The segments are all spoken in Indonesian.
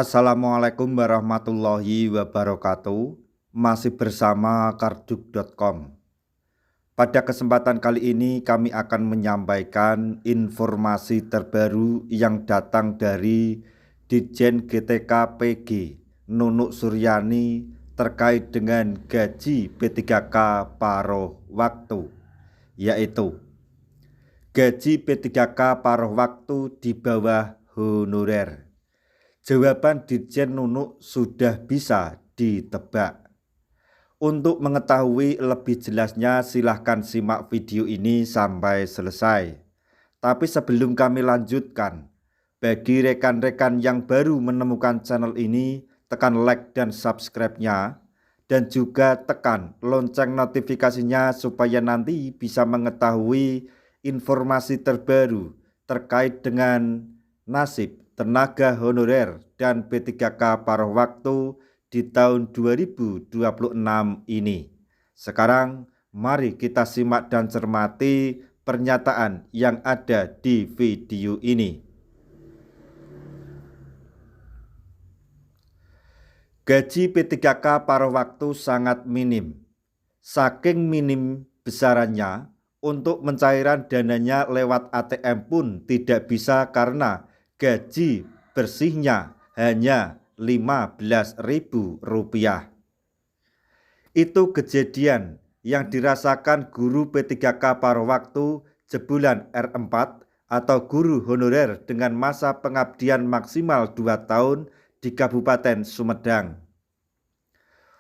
Assalamualaikum warahmatullahi wabarakatuh. Masih bersama karduk.com. Pada kesempatan kali ini kami akan menyampaikan informasi terbaru yang datang dari Ditjen GTK PG Nunuk Suryani terkait dengan gaji P3K paruh waktu, yaitu gaji P3K paruh waktu di bawah honorer. Jawaban Ditjen Nunuk sudah bisa ditebak. Untuk mengetahui lebih jelasnya silahkan simak video ini sampai selesai. Tapi sebelum kami lanjutkan, bagi rekan-rekan yang baru menemukan channel ini, tekan like dan subscribe-nya, dan juga tekan lonceng notifikasinya supaya nanti bisa mengetahui informasi terbaru terkait dengan nasib tenaga honorer dan P3K paruh waktu di tahun 2026 ini. Sekarang mari kita simak dan cermati pernyataan yang ada di video ini. Gaji P3K paruh waktu sangat minim. Saking minim besarannya, untuk pencairan dananya lewat ATM pun tidak bisa karena gaji bersihnya hanya Rp15.000. Itu kejadian yang dirasakan guru P3K paruh waktu jebolan R4 atau guru honorer dengan masa pengabdian maksimal 2 tahun di Kabupaten Sumedang.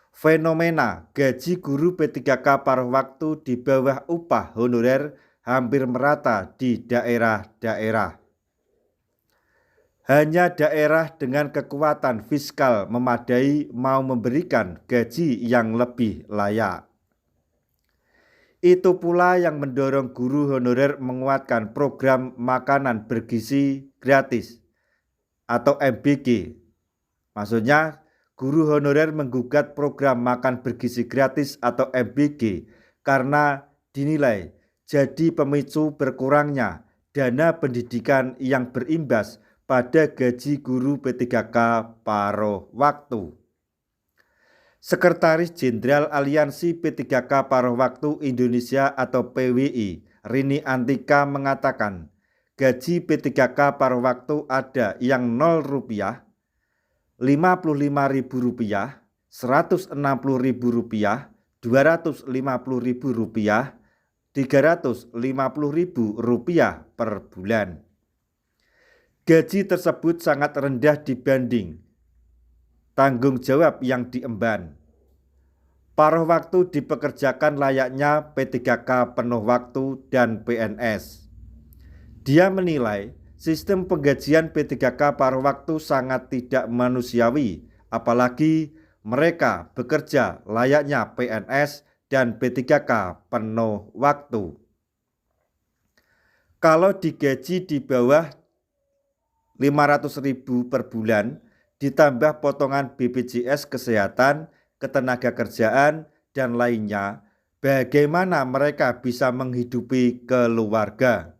Fenomena gaji guru P3K paruh waktu di bawah upah honorer hampir merata di daerah-daerah. Hanya daerah dengan kekuatan fiskal memadai mau memberikan gaji yang lebih layak. Itu pula yang mendorong guru honorer menguatkan program makanan bergizi gratis atau MBG. Maksudnya, guru honorer menggugat program makan bergizi gratis atau MBG karena dinilai jadi pemicu berkurangnya dana pendidikan yang berimbas pada gaji guru P3K paruh waktu. Sekretaris Jenderal Aliansi P3K Paruh Waktu Indonesia atau PWI, Rini Antika mengatakan, gaji P3K paruh waktu ada yang Rp0, Rp55.000, Rp160.000, Rp250.000, Rp350.000 per bulan. Gaji tersebut sangat rendah dibanding tanggung jawab yang diemban. Paruh waktu dipekerjakan layaknya P3K penuh waktu dan PNS. Dia menilai sistem penggajian P3K paruh waktu sangat tidak manusiawi, apalagi mereka bekerja layaknya PNS dan P3K penuh waktu. Kalau digaji di bawah Rp500.000 per bulan, ditambah potongan BPJS Kesehatan, Ketenagakerjaan, dan lainnya, bagaimana mereka bisa menghidupi keluarga?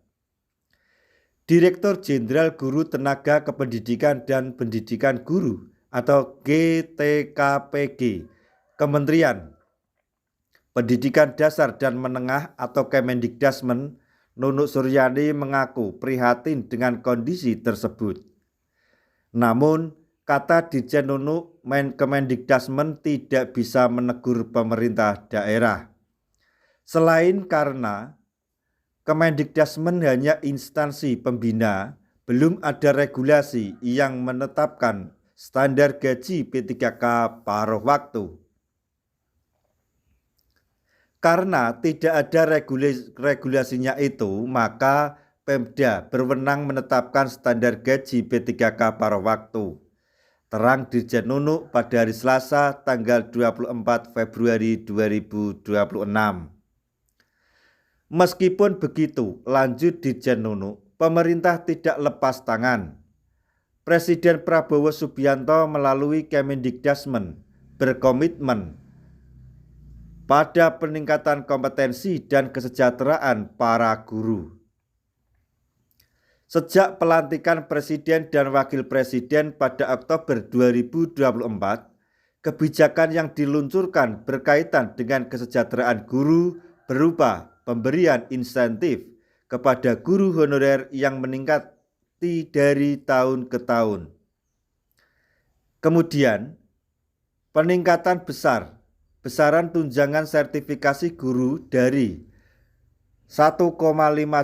Direktur Jenderal Guru Tenaga Kependidikan dan Pendidikan Guru atau GTKPG, Kementerian Pendidikan Dasar dan Menengah atau Kemendikdasmen, Nunuk Suryani mengaku prihatin dengan kondisi tersebut. Namun, kata Ditjen Nunuk, Kemendikdasmen tidak bisa menegur pemerintah daerah. Selain karena Kemendikdasmen hanya instansi pembina, belum ada regulasi yang menetapkan standar gaji P3K paruh waktu. Karena tidak ada regulasinya itu, maka Pemda berwenang menetapkan standar gaji P3K paruh waktu. Terang Ditjen Nunuk pada hari Selasa tanggal 24 Februari 2026. Meskipun begitu, lanjut Ditjen Nunuk, pemerintah tidak lepas tangan. Presiden Prabowo Subianto melalui Kemendikdasmen berkomitmen pada peningkatan kompetensi dan kesejahteraan para guru. Sejak pelantikan Presiden dan Wakil Presiden pada Oktober 2024, kebijakan yang diluncurkan berkaitan dengan kesejahteraan guru berupa pemberian insentif kepada guru honorer yang meningkati dari tahun ke tahun. Kemudian, peningkatan besaran tunjangan sertifikasi guru dari 1,5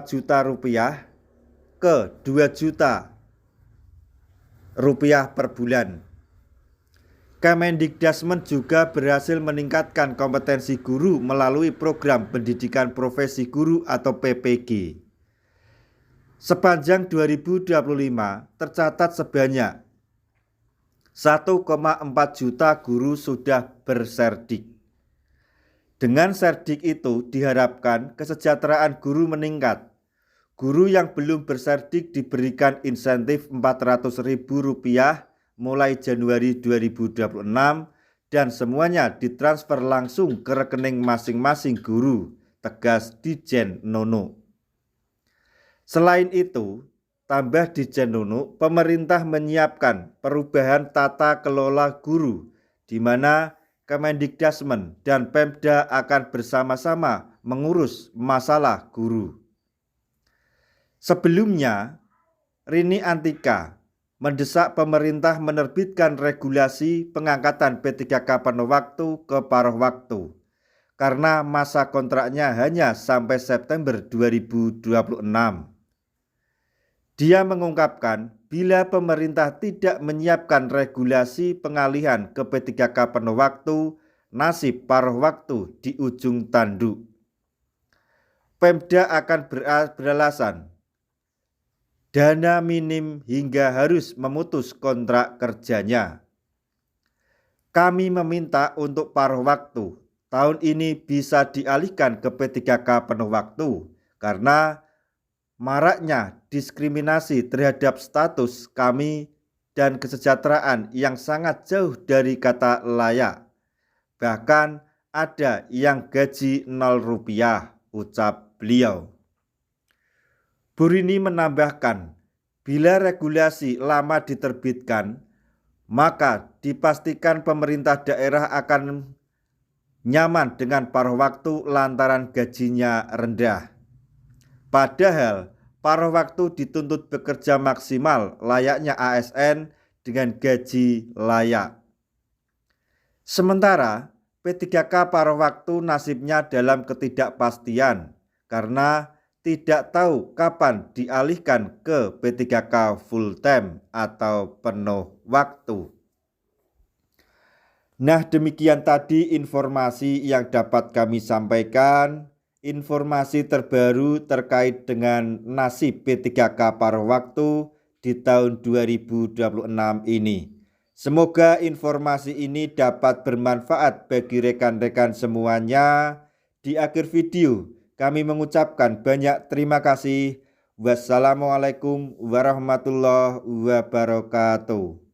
juta rupiah ke 2 juta rupiah per bulan. Kemendikdasmen juga berhasil meningkatkan kompetensi guru melalui program pendidikan profesi guru atau PPG. Sepanjang 2025 tercatat sebanyak 1,4 juta guru sudah berserdik. Dengan serdik itu diharapkan kesejahteraan guru meningkat. Guru yang belum berserdik diberikan insentif Rp400.000 mulai Januari 2026 dan semuanya ditransfer langsung ke rekening masing-masing guru, tegas Ditjen Nono. Selain itu, tambah Ditjen Nono, pemerintah menyiapkan perubahan tata kelola guru di mana Kemendikdasmen dan Pemda akan bersama-sama mengurus masalah guru. Sebelumnya, Rini Antika mendesak pemerintah menerbitkan regulasi pengangkatan P3K penuh waktu ke paruh waktu karena masa kontraknya hanya sampai September 2026. Dia mengungkapkan bila pemerintah tidak menyiapkan regulasi pengalihan ke P3K penuh waktu, nasib paruh waktu di ujung tanduk. Pemda akan beralasan dana minim hingga harus memutus kontrak kerjanya. Kami meminta untuk paruh waktu tahun ini bisa dialihkan ke P3K penuh waktu karena maraknya diskriminasi terhadap status kami dan kesejahteraan yang sangat jauh dari kata layak. Bahkan ada yang gaji Rp0, ucap beliau. Bu Rini menambahkan, bila regulasi lama diterbitkan, maka dipastikan pemerintah daerah akan nyaman dengan paruh waktu lantaran gajinya rendah. Padahal paruh waktu dituntut bekerja maksimal layaknya ASN dengan gaji layak. Sementara P3K paruh waktu nasibnya dalam ketidakpastian karena tidak tahu kapan dialihkan ke P3K full time atau penuh waktu. Nah, demikian tadi informasi yang dapat kami sampaikan. Informasi terbaru terkait dengan nasib P3K paruh waktu di tahun 2026 ini. Semoga informasi ini dapat bermanfaat bagi rekan-rekan semuanya. Di akhir video, kami mengucapkan banyak terima kasih. Wassalamualaikum warahmatullahi wabarakatuh.